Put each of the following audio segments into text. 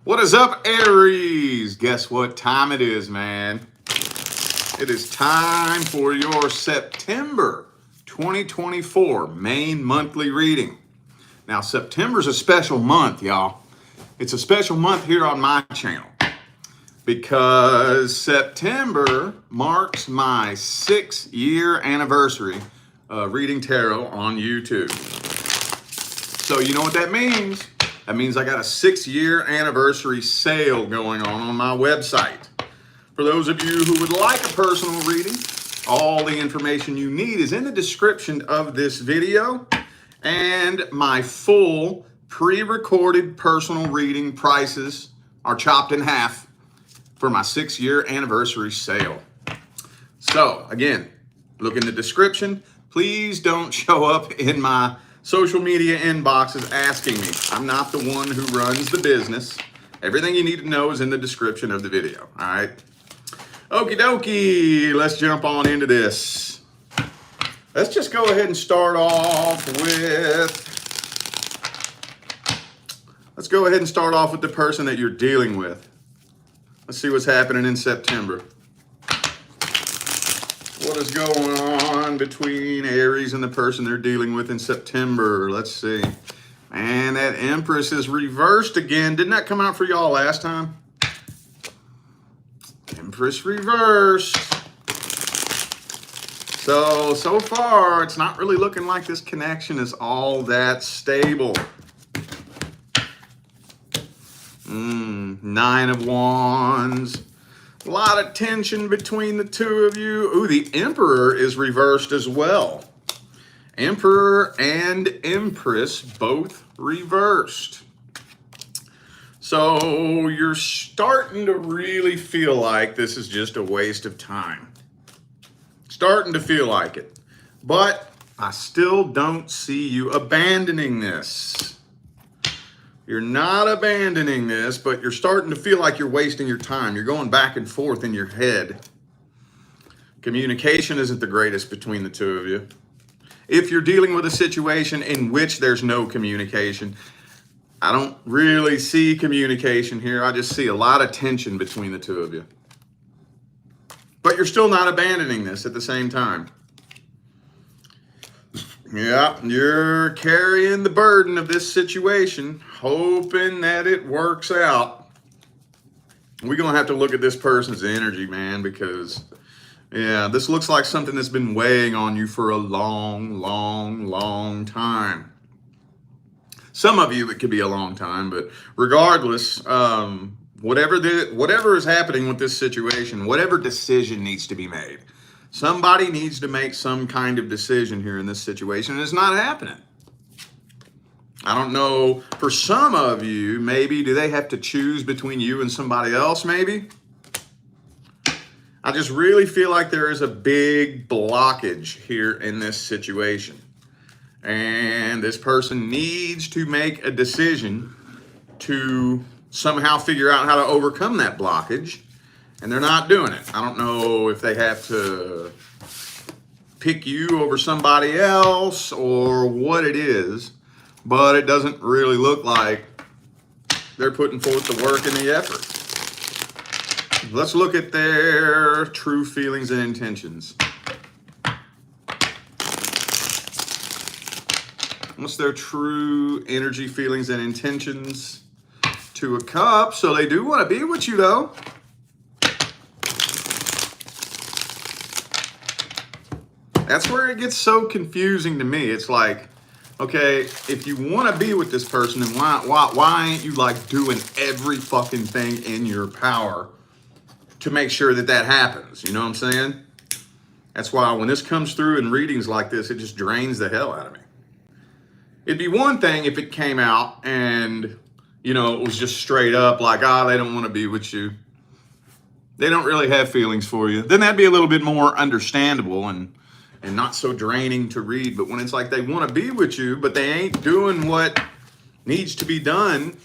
What is up, Aries? Guess what time it is, man? It is time for your September 2024 main monthly reading. Now, September's a special month, y'all. It's a special month here on my channel because September marks my 6-year anniversary of reading tarot on YouTube. So you know what that means? That means I got a 6-year anniversary sale going on my website. For those of you who would like a personal reading, all the information you need is in the description of this video, and my full pre-recorded personal reading prices are chopped in half for my 6-year anniversary sale. So again, look in the description. Please don't show up in my social media inboxes asking me. I'm not the one who runs the business. Everything you need to know is in the description of the video, all right? Okie dokie, let's jump on into this. Let's just go ahead and start off with, the person that you're dealing with. Let's see what's happening in September. What is going on between Aries and the person they're dealing with in September? Let's see. Man, that Empress is reversed again. Didn't that come out for y'all last time? Empress reversed. So far, it's not really looking like this connection is all that stable. 9 of Wands. A lot of tension between the two of you. Ooh, the Emperor is reversed as well. Emperor and Empress both reversed. So you're starting to really feel like this is just a waste of time. Starting to feel like it. But I still don't see you abandoning this. You're not abandoning this, but you're starting to feel like you're wasting your time. You're going back and forth in your head. Communication isn't the greatest between the two of you. If you're dealing with a situation in which there's no communication, I don't really see communication here. I just see a lot of tension between the two of you. But you're still not abandoning this at the same time. Yeah, you're carrying the burden of this situation, hoping that it works out. We're going to have to look at this person's energy, man, because, yeah, this looks like something that's been weighing on you for a long time. Some of you, it could be a long time, but regardless, whatever is happening with this situation, whatever decision needs to be made, somebody needs to make some kind of decision here in this situation, and it's not happening. I don't know, for some of you, maybe, do they have to choose between you and somebody else, maybe? I just really feel like there is a big blockage here in this situation. And this person needs to make a decision to somehow figure out how to overcome that blockage. And they're not doing it. I don't know if they have to pick you over somebody else or what it is, but it doesn't really look like they're putting forth the work and the effort. Let's look at their true feelings and intentions. What's their true energy, feelings, and intentions? 2 of Cups. So they do want to be with you, though. That's where it gets so confusing to me. It's like, okay, if you want to be with this person, then why ain't you like doing every fucking thing in your power to make sure that that happens? You know what I'm saying? That's why when this comes through in readings like this, it just drains the hell out of me. It'd be one thing if it came out and, you know, it was just straight up like, they don't want to be with you. They don't really have feelings for you. Then that'd be a little bit more understandable and not so draining to read. But when it's like they want to be with you, but they ain't doing what needs to be done.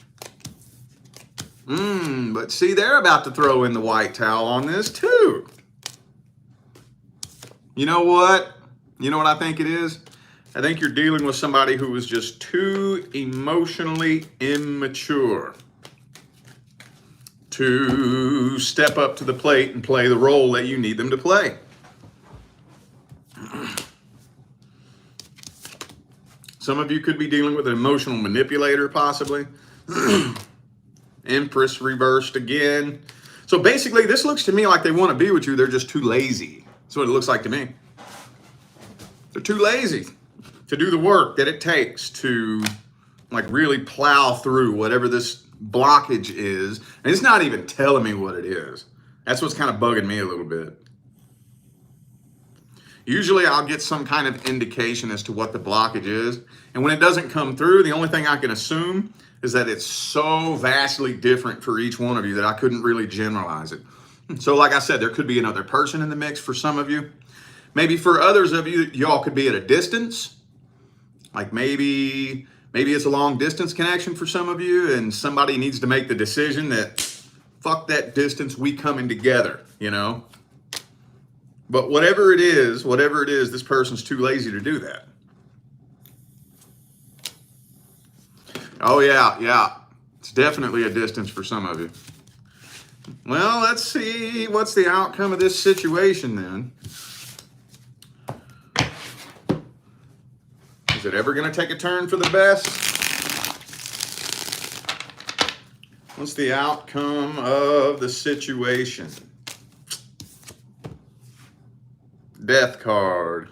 But see, they're about to throw in the white towel on this too. You know what? You know what I think it is? I think you're dealing with somebody who is just too emotionally immature. to step up to the plate and play the role that you need them to play. Some of you could be dealing with an emotional manipulator, possibly. Empress reversed again. So basically, this looks to me like they want to be with you. They're just too lazy. That's what it looks like to me. They're too lazy to do the work that it takes to like really plow through whatever this blockage is. And it's not even telling me what it is. That's what's kind of bugging me a little bit. Usually I'll get some kind of indication as to what the blockage is. And when it doesn't come through, the only thing I can assume is that it's so vastly different for each one of you that I couldn't really generalize it. So like I said, there could be another person in the mix for some of you. Maybe for others of you, y'all could be at a distance. Like maybe it's a long distance connection for some of you, and somebody needs to make the decision that fuck that distance, we coming together, you know? But whatever it is, this person's too lazy to do that. Oh yeah. It's definitely a distance for some of you. Well, let's see what's the outcome of this situation then. Is it ever going to take a turn for the best? What's the outcome of the situation? Death card.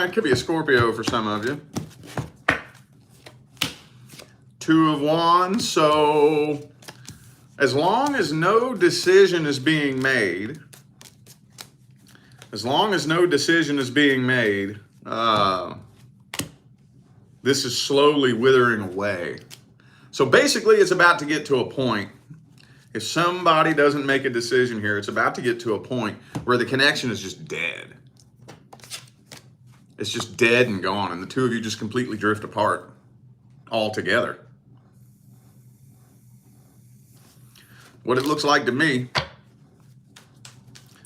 It could be a Scorpio for some of you. Two of Wands. So as long as no decision is being made, this is slowly withering away. So basically it's about to get to a point. If somebody doesn't make a decision here, it's about to get to a point where the connection is just dead. It's just dead and gone, and the two of you just completely drift apart altogether. What it looks like to me,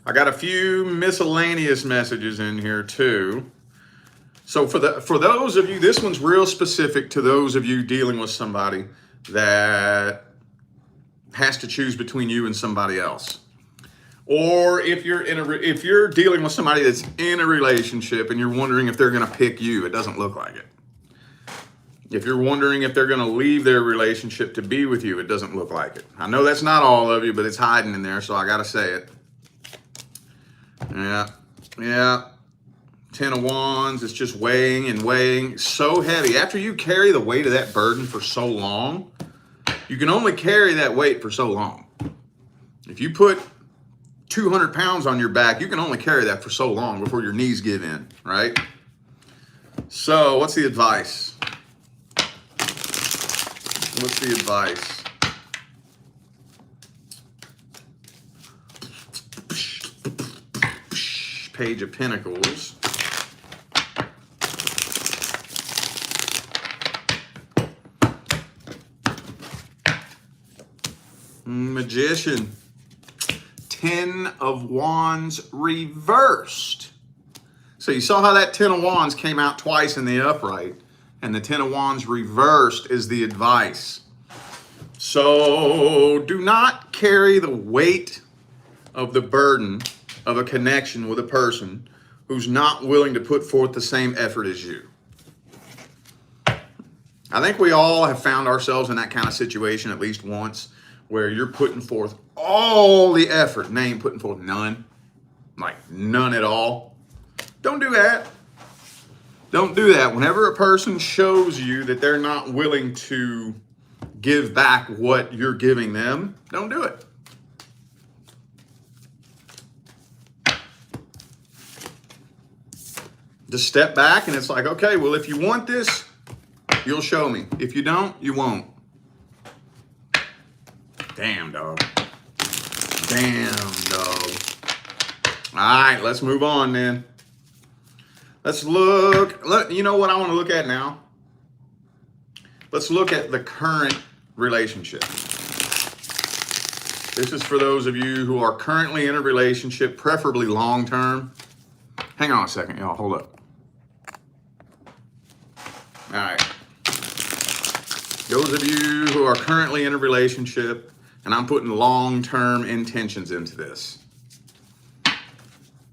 I got a few miscellaneous messages in here too. So for those of you, this one's real specific to those of you dealing with somebody that has to choose between you and somebody else. Or if you're dealing with somebody that's in a relationship and you're wondering if they're going to pick you, it doesn't look like it. If you're wondering if they're going to leave their relationship to be with you, it doesn't look like it. I know that's not all of you, but it's hiding in there, so I got to say it. Yeah. 10 of Wands, it's just weighing and weighing. It's so heavy. After you carry the weight of that burden for so long, you can only carry that weight for so long. If you put 200 pounds on your back, you can only carry that for so long before your knees give in, right? So what's the advice? What's the advice? Page of Pentacles. Magician. 10 of Wands reversed. So you saw how that 10 of Wands came out twice in the upright, and the 10 of Wands reversed is the advice. So do not carry the weight of the burden of a connection with a person who's not willing to put forth the same effort as you. I think we all have found ourselves in that kind of situation at least once, where you're putting forth all the effort, name putting forth none, like none at all. Don't do that. Don't do that. Whenever a person shows you that they're not willing to give back what you're giving them, don't do it. Just step back and it's like, okay, well, if you want this, you'll show me. If you don't, you won't. Damn, dog. Damn, dog. All right, let's move on then. Let's look. You know what I want to look at now? Let's look at the current relationship. This is for those of you who are currently in a relationship, preferably long-term. Hang on a second, y'all. Hold up. All right. Those of you who are currently in a relationship, and I'm putting long-term intentions into this.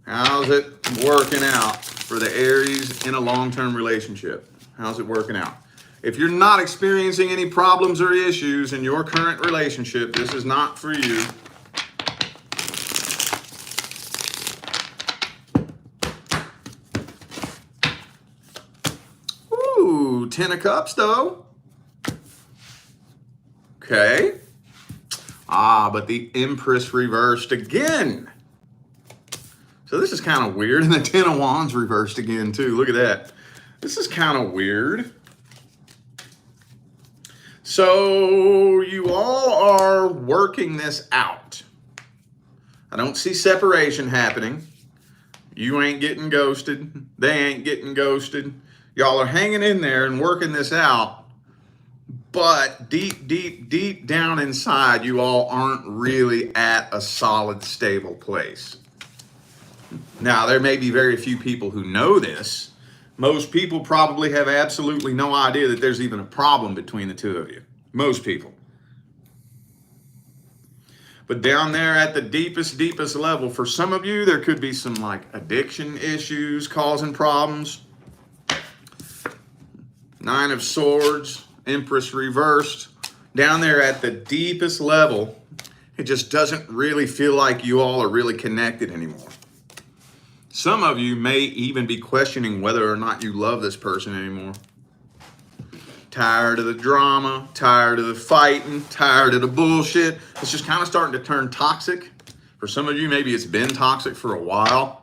How's it working out for the Aries in a long-term relationship? How's it working out? If you're not experiencing any problems or issues in your current relationship, this is not for you. Ooh, 10 of Cups though. Okay. But the Empress reversed again. So this is kind of weird. And the 10 of Wands reversed again too. Look at that. This is kind of weird. So you all are working this out. I don't see separation happening. You ain't getting ghosted. They ain't getting ghosted. Y'all are hanging in there and working this out. But deep, deep, deep down inside, you all aren't really at a solid, stable place. Now, there may be very few people who know this. Most people probably have absolutely no idea that there's even a problem between the two of you. Most people. But down there at the deepest, deepest level, for some of you, there could be some like addiction issues causing problems. 9 of Swords, Empress reversed. Down there at the deepest level, it just doesn't really feel like you all are really connected anymore. Some of you may even be questioning whether or not you love this person anymore. Tired of the drama, tired of the fighting, tired of the bullshit. It's just kind of starting to turn toxic. For some of you, maybe it's been toxic for a while.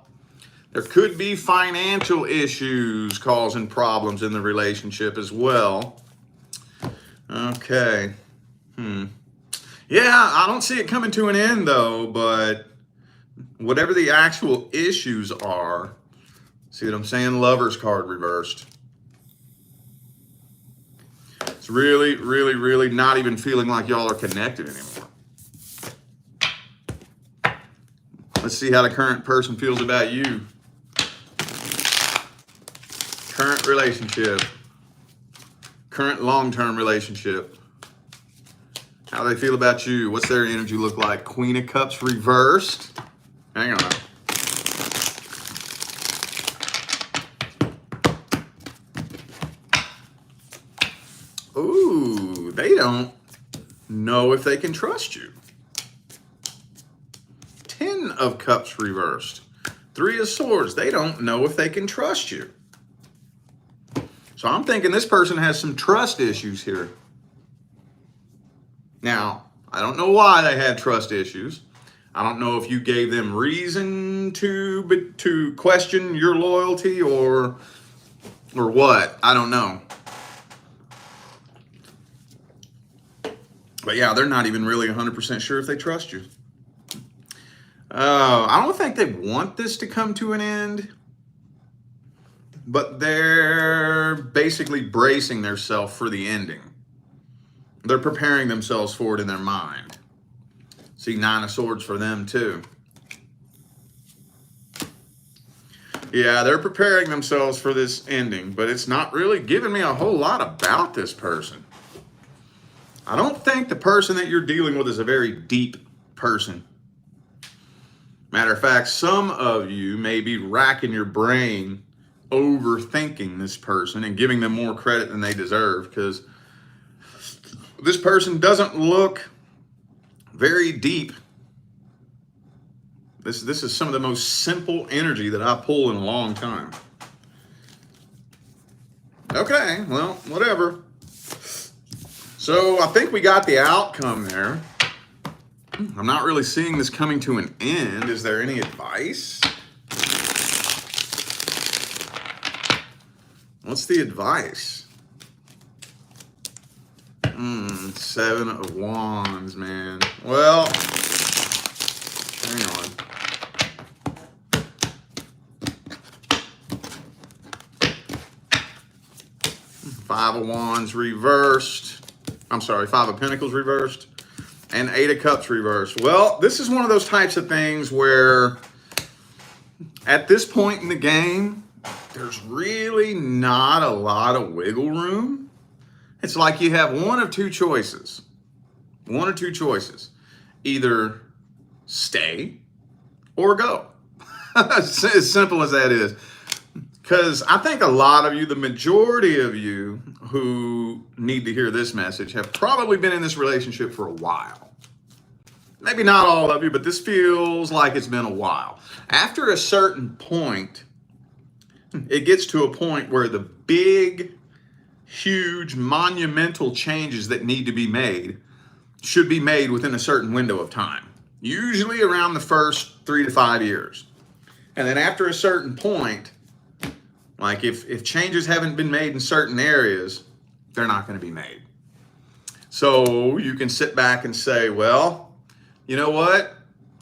There could be financial issues causing problems in the relationship as well. Okay. Yeah, I don't see it coming to an end though, but whatever the actual issues are, see what I'm saying? Lover's card reversed. It's really, really, really not even feeling like y'all are connected anymore. Let's see how the current person feels about you. Current relationship. Current long-term relationship. How do they feel about you? What's their energy look like? Queen of Cups reversed. Hang on. Ooh, they don't know if they can trust you. 10 of Cups reversed. 3 of Swords. They don't know if they can trust you. So I'm thinking this person has some trust issues here. Now, I don't know why they had trust issues. I don't know if you gave them reason to question your loyalty or what. I don't know. But yeah, they're not even really 100% sure if they trust you. I don't think they want this to come to an end. But they're basically bracing themselves for the ending. They're preparing themselves for it in their mind. See, 9 of Swords for them too. Yeah, they're preparing themselves for this ending, but it's not really giving me a whole lot about this person. I don't think the person that you're dealing with is a very deep person. Matter of fact, some of you may be racking your brain overthinking this person and giving them more credit than they deserve, because this person doesn't look very deep. This is some of the most simple energy that I pull in a long time. Okay, well, whatever. So I think we got the outcome there. I'm not really seeing this coming to an end. Is there any advice? What's the advice? 7 of Wands, man. Well, hang on. Five of Wands reversed. I'm sorry, 5 of Pentacles reversed. And 8 of Cups reversed. Well, this is one of those types of things where at this point in the game, there's really not a lot of wiggle room. It's like you have one of two choices. One or two choices. Either stay or go. As simple as that is. Because I think a lot of you, the majority of you who need to hear this message, have probably been in this relationship for a while. Maybe not all of you, but this feels like it's been a while. After a certain point, it gets to a point where the big, huge, monumental changes that need to be made should be made within a certain window of time, usually around the first 3 to 5 years. And then after a certain point, like if changes haven't been made in certain areas, they're not going to be made. So you can sit back and say, well, you know what?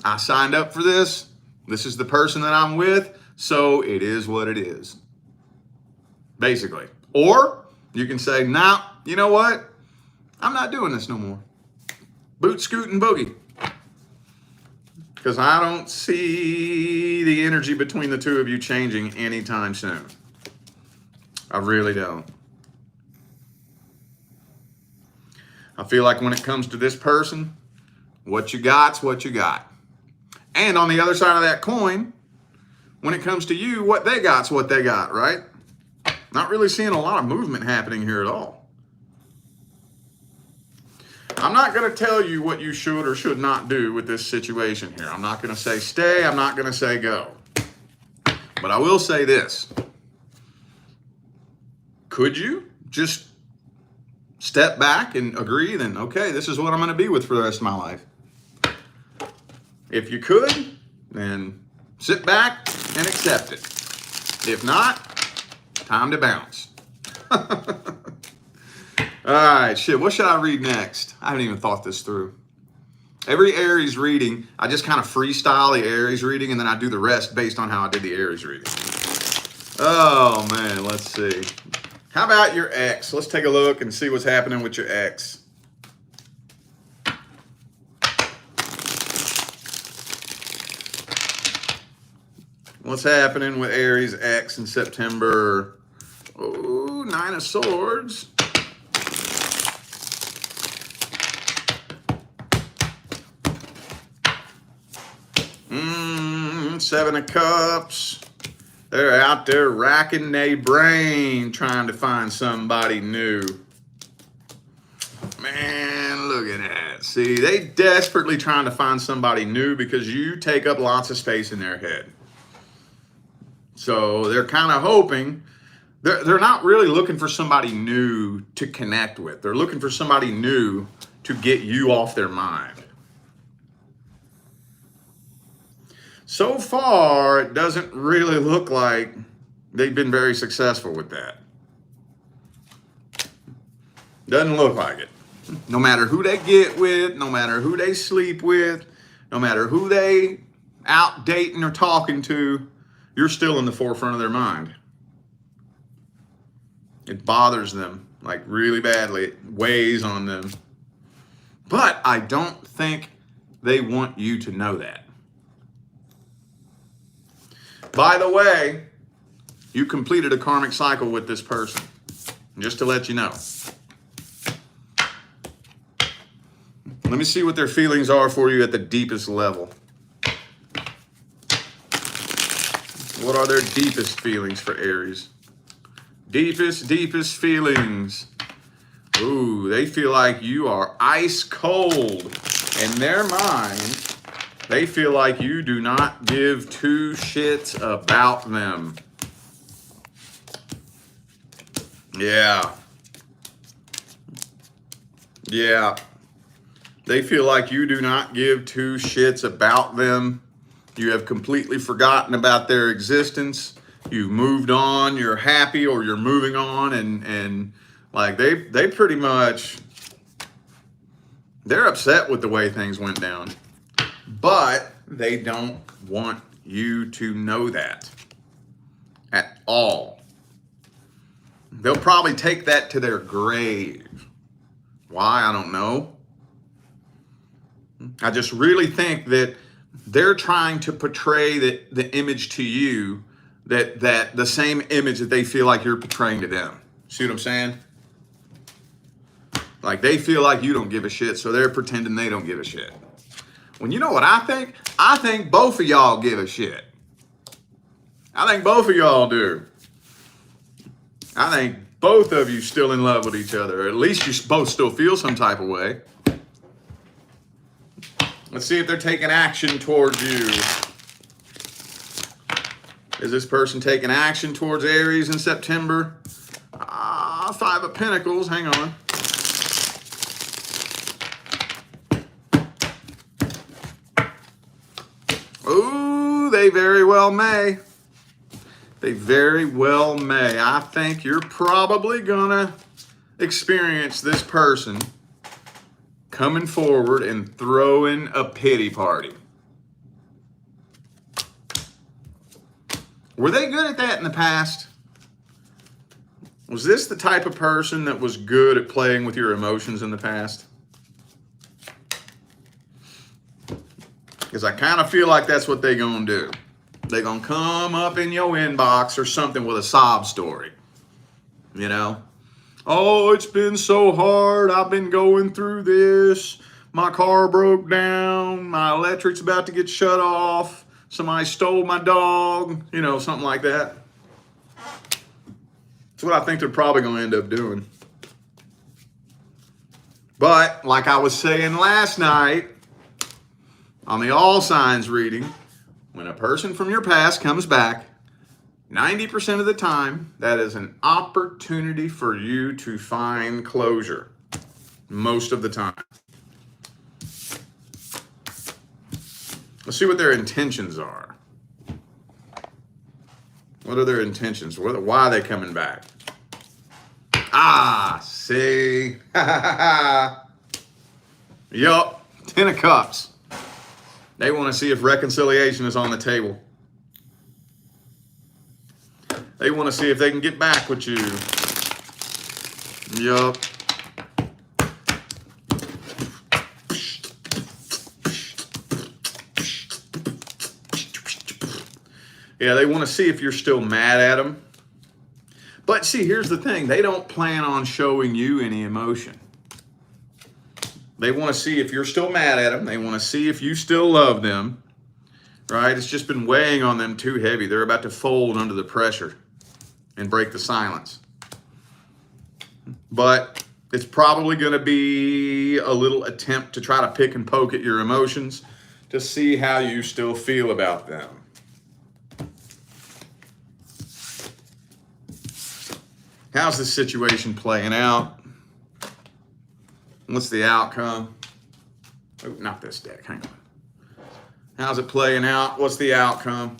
I signed up for this. This is the person that I'm with. So it is what it is. Basically. Or you can say, nah, you know what? I'm not doing this no more. Boot, scoot, and boogie. Because I don't see the energy between the two of you changing anytime soon. I really don't. I feel like when it comes to this person, what you got's what you got. And on the other side of that coin, when it comes to you, what they got's what they got, right? Not really seeing a lot of movement happening here at all. I'm not going to tell you what you should or should not do with this situation here. I'm not going to say stay. I'm not going to say go. But I will say this. Could you just step back and agree then, okay, this is what I'm going to be with for the rest of my life? If you could, then sit back and accept it. If not, time to bounce. All right, shit, what should I read next? I haven't even thought this through. Every Aries reading, I just kind of freestyle the Aries reading, and then I do the rest based on how I did the Aries reading. Oh, man, let's see. How about your ex? Let's take a look and see what's happening with your ex. What's happening with Aries ex in September? Oh, 9 of Swords. Seven of Cups. They're out there racking their brain trying to find somebody new. Man, look at that. See, they desperately trying to find somebody new because you take up lots of space in their head. So they're kind of hoping, they're not really looking for somebody new to connect with. They're looking for somebody new to get you off their mind. So far, it doesn't really look like they've been very successful with that. Doesn't look like it. No matter who they get with, no matter who they sleep with, no matter who they out dating or talking to, you're still in the forefront of their mind. It bothers them, like really badly. It weighs on them. But I don't think they want you to know that. By the way, you completed a karmic cycle with this person, just to let you know. Let me see what their feelings are for you at the deepest level. What are their deepest feelings for Aries? Deepest feelings. Ooh, they feel like you are ice cold. In their mind, they feel like you do not give two shits about them. Yeah. They feel like you do not give two shits about them. You have completely forgotten about their existence. You've moved on, you're happy, or you're moving on, and like they pretty much, they're upset with the way things went down. But they don't want you to know that at all. They'll probably take that to their grave. Why? I don't know. I just really think that they're trying to portray the image to you that the same image that they feel like you're portraying to them. See what I'm saying? Like they feel like you don't give a shit, so they're pretending they don't give a shit. When you know what I think? I think both of y'all give a shit. I think both of y'all do. I think both of you still in love with each other. Or at least you both still feel some type of way. Let's see if they're taking action towards you. Is this person taking action towards Aries in September? Five of Pentacles. Hang on. Ooh, they very well may. They very well may. I think you're probably gonna experience this person coming forward and throwing a pity party. Were they good at that in the past? Was this the type of person that was good at playing with your emotions in the past? Because I kind of feel like that's what they're going to do. They're going to come up in your inbox or something with a sob story. You know? Oh, it's been so hard. I've been going through this. My car broke down. My electric's about to get shut off. Somebody stole my dog. You know, something like that. That's what I think they're probably going to end up doing. But, like I was saying last night, on the all signs reading, when a person from your past comes back, 90% of the time, that is an opportunity for you to find closure. Most of the time. Let's see what their intentions are. What are their intentions? Why are they coming back? See? Yup, 10 of Cups. They want to see if reconciliation is on the table. They want to see if they can get back with you. Yup. Yeah, they want to see if you're still mad at them. But see, here's the thing. They don't plan on showing you any emotion. They want to see if you're still mad at them. They want to see if you still love them. Right? It's just been weighing on them too heavy. They're about to fold under the pressure and break the silence. But it's probably going to be a little attempt to try to pick and poke at your emotions to see how you still feel about them. How's this situation playing out? What's the outcome? Oh, not this deck. Hang on. How's it playing out? What's the outcome?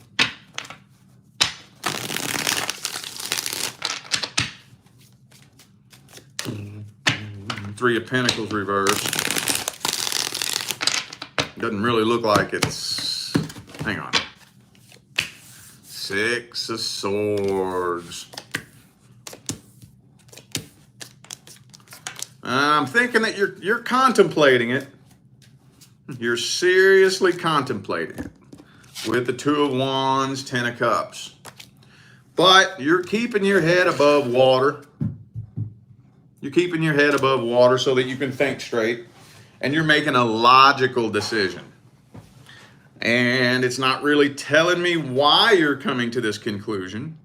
Three of Pentacles reversed. Doesn't really look like it's... Hang on. Six of Swords. I'm thinking that you're contemplating it. You're seriously contemplating it. With the Two of Wands, 10 of Cups. But you're keeping your head above water. You're keeping your head above water so that you can think straight. And you're making a logical decision. And it's not really telling me why you're coming to this conclusion.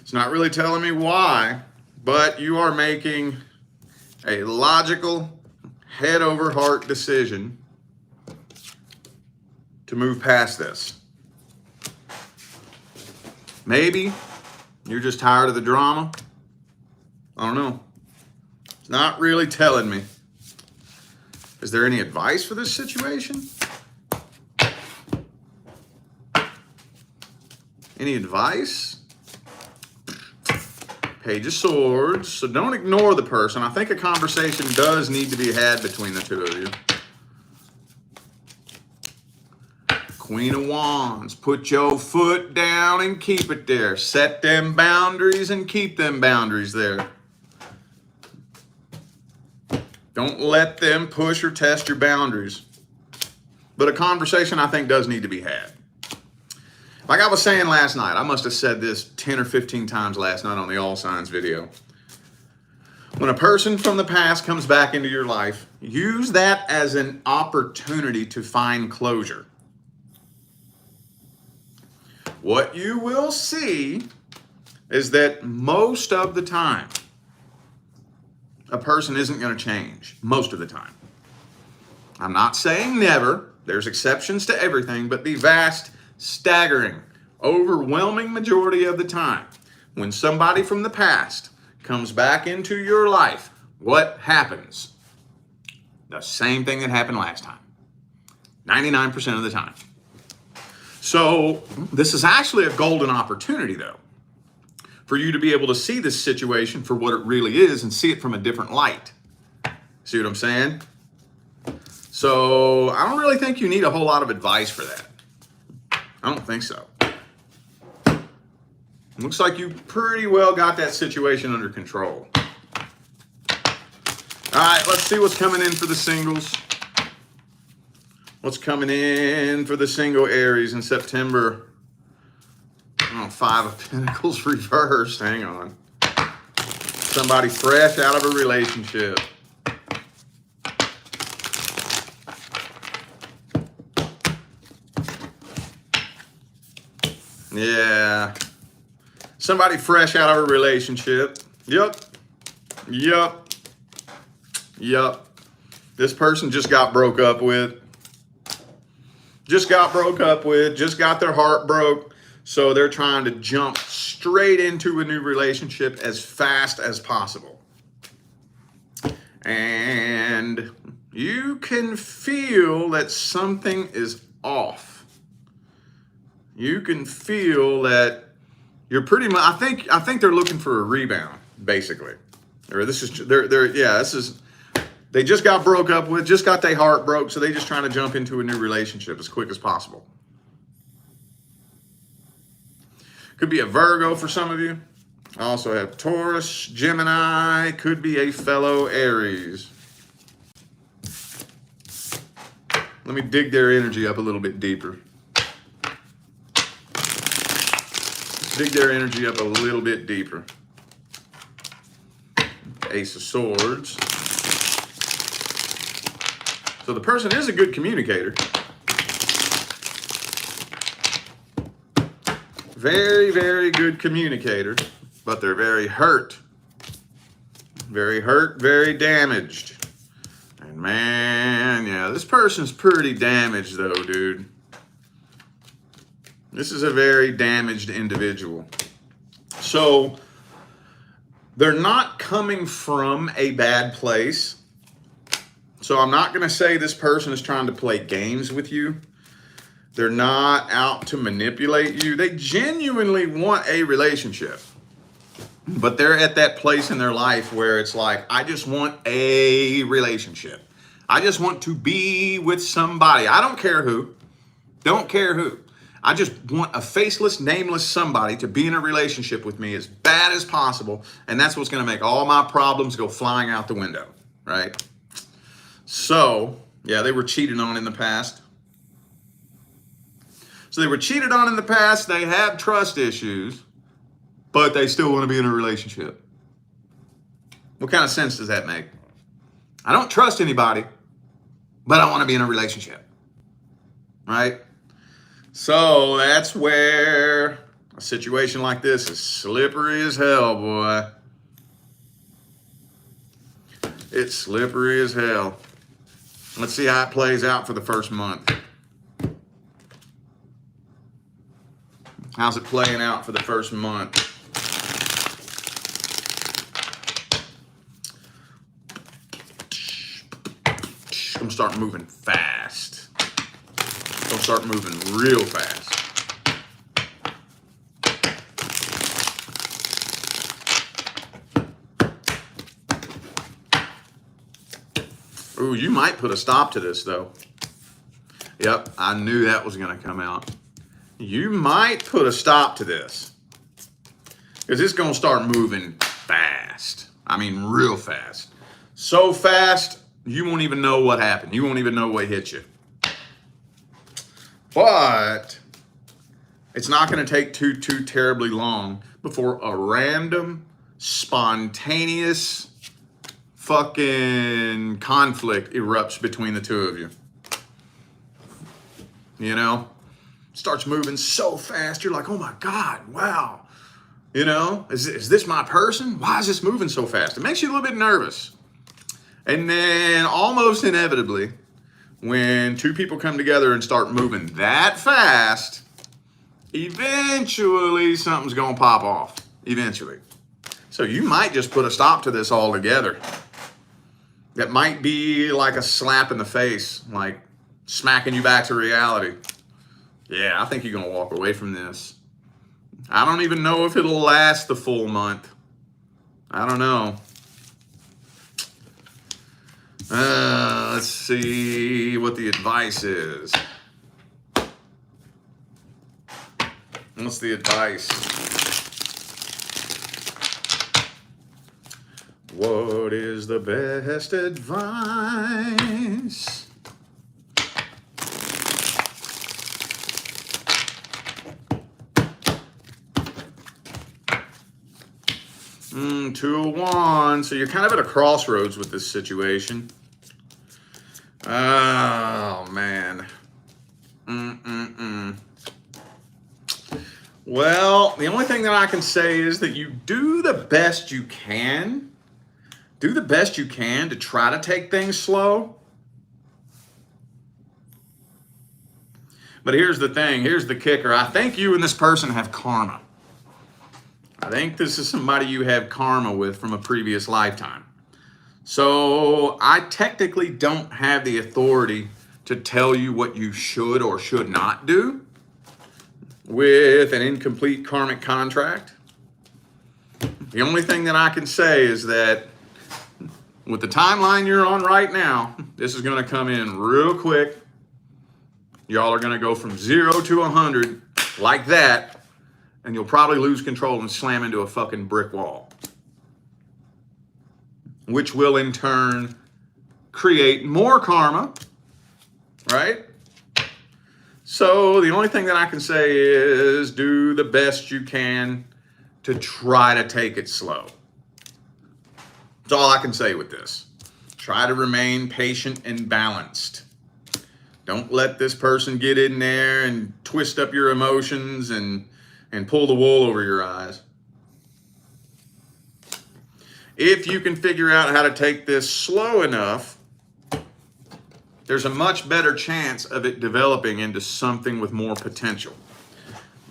It's not really telling me why, but you are making a logical, head over heart decision to move past this. Maybe you're just tired of the drama. I don't know. It's not really telling me. Is there any advice for this situation? Any advice? Page of Swords. So don't ignore the person. I think a conversation does need to be had between the two of you. Queen of Wands. Put your foot down and keep it there. Set them boundaries and keep them boundaries there. Don't let them push or test your boundaries. But a conversation I think does need to be had. Like I was saying last night, I must have said this 10 or 15 times last night on the All Signs video. When a person from the past comes back into your life, use that as an opportunity to find closure. What you will see is that most of the time, a person isn't going to change. Most of the time. I'm not saying never. There's exceptions to everything, but the vast, staggering, overwhelming majority of the time, when somebody from the past comes back into your life, what happens? The same thing that happened last time. 99% of the time. So this is actually a golden opportunity, though, for you to be able to see this situation for what it really is and see it from a different light. See what I'm saying? So I don't really think you need a whole lot of advice for that. I don't think so. Looks like you pretty well got that situation under control. All right, let's see what's coming in for the singles. What's coming in for the single Aries in September? Oh, 5 of Pentacles reversed. Hang on. Somebody fresh out of a relationship. Yeah. Somebody fresh out of a relationship. Yep. This person just got broke up with. Just got their heart broke. So they're trying to jump straight into a new relationship as fast as possible. And you can feel that something is off. You can feel that you're pretty much, I think they're looking for a rebound, basically. Or they just got broke up with, just got their heart broke, so they just trying to jump into a new relationship as quick as possible. Could be a Virgo for some of you. I also have Taurus, Gemini, could be a fellow Aries. Let me dig their energy up a little bit deeper. Dig their energy up a little bit deeper. Ace of Swords. So the person is a good communicator. Very, very good communicator, but they're very hurt. Very hurt, very damaged. And man, yeah, this person's pretty damaged though, dude. This is a very damaged individual. So they're not coming from a bad place. So I'm not going to say this person is trying to play games with you. They're not out to manipulate you. They genuinely want a relationship. But they're at that place in their life where it's like, I just want a relationship. I just want to be with somebody. I don't care who. Don't care who. I just want a faceless, nameless somebody to be in a relationship with me as bad as possible. And that's what's going to make all my problems go flying out the window, right? So, yeah, they were cheated on in the past. So they were cheated on in the past. They have trust issues, but they still want to be in a relationship. What kind of sense does that make? I don't trust anybody, but I want to be in a relationship, right? So that's where a situation like this is slippery as hell, boy. It's slippery as hell. Let's see how it plays out for the first month. How's it playing out for the first month? I'm gonna start moving fast. Don't start moving real fast. Ooh, you might put a stop to this though. Yep, I knew that was going to come out. You might put a stop to this. Because it's going to start moving fast. I mean, real fast. So fast, you won't even know what happened. You won't even know what hit you. But it's not going to take too terribly long before a random, spontaneous fucking conflict erupts between the two of you. You know? Starts moving so fast, you're like, oh my God, wow. You know, is this my person? Why is this moving so fast? It makes you a little bit nervous. And then almost inevitably, when two people come together and start moving that fast, eventually something's gonna pop off. Eventually. So you might just put a stop to this altogether. That might be like a slap in the face, like smacking you back to reality. Yeah, I think you're gonna walk away from this. I don't even know if it'll last the full month. I don't know. Let's see what the advice is. What's the advice? What is the best advice? Two of Wands. So you're kind of at a crossroads with this situation. Oh, man. Well, the only thing that I can say is that you do the best you can. Do the best you can to try to take things slow. But here's the thing. Here's the kicker. I think you and this person have karma. I think this is somebody you have karma with from a previous lifetime. So I technically don't have the authority to tell you what you should or should not do with an incomplete karmic contract. The only thing that I can say is that with the timeline you're on right now, this is going to come in real quick. Y'all are going to go from 0 to 100 like that. And you'll probably lose control and slam into a fucking brick wall. Which will in turn create more karma, right? So the only thing that I can say is do the best you can to try to take it slow. That's all I can say with this. Try to remain patient and balanced. Don't let this person get in there and twist up your emotions and pull the wool over your eyes. If you can figure out how to take this slow enough, there's a much better chance of it developing into something with more potential.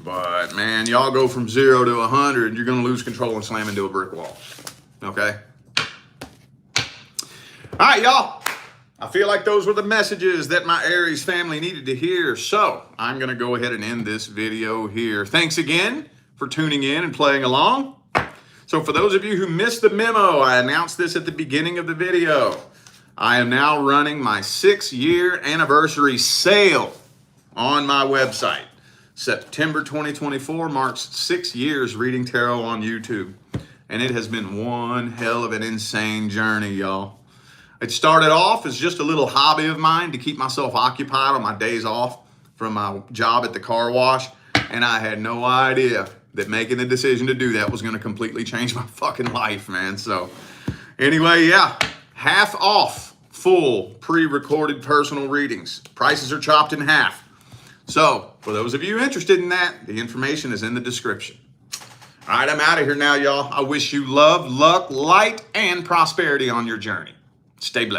But man, y'all go from 0 to 100, you're gonna lose control and slam into a brick wall. Okay? All right, y'all. I feel like those were the messages that my Aries family needed to hear. So I'm going to go ahead and end this video here. Thanks again for tuning in and playing along. So for those of you who missed the memo, I announced this at the beginning of the video. I am now running my 6-year anniversary sale on my website. September 2024 marks 6 years reading tarot on YouTube. And it has been one hell of an insane journey, y'all. It started off as just a little hobby of mine to keep myself occupied on my days off from my job at the car wash. And I had no idea that making the decision to do that was going to completely change my fucking life, man. So anyway, yeah, half off full pre-recorded personal readings. Prices are chopped in half. So for those of you interested in that, the information is in the description. All right, I'm out of here now, y'all. I wish you love, luck, light, and prosperity on your journey. Stay blessed.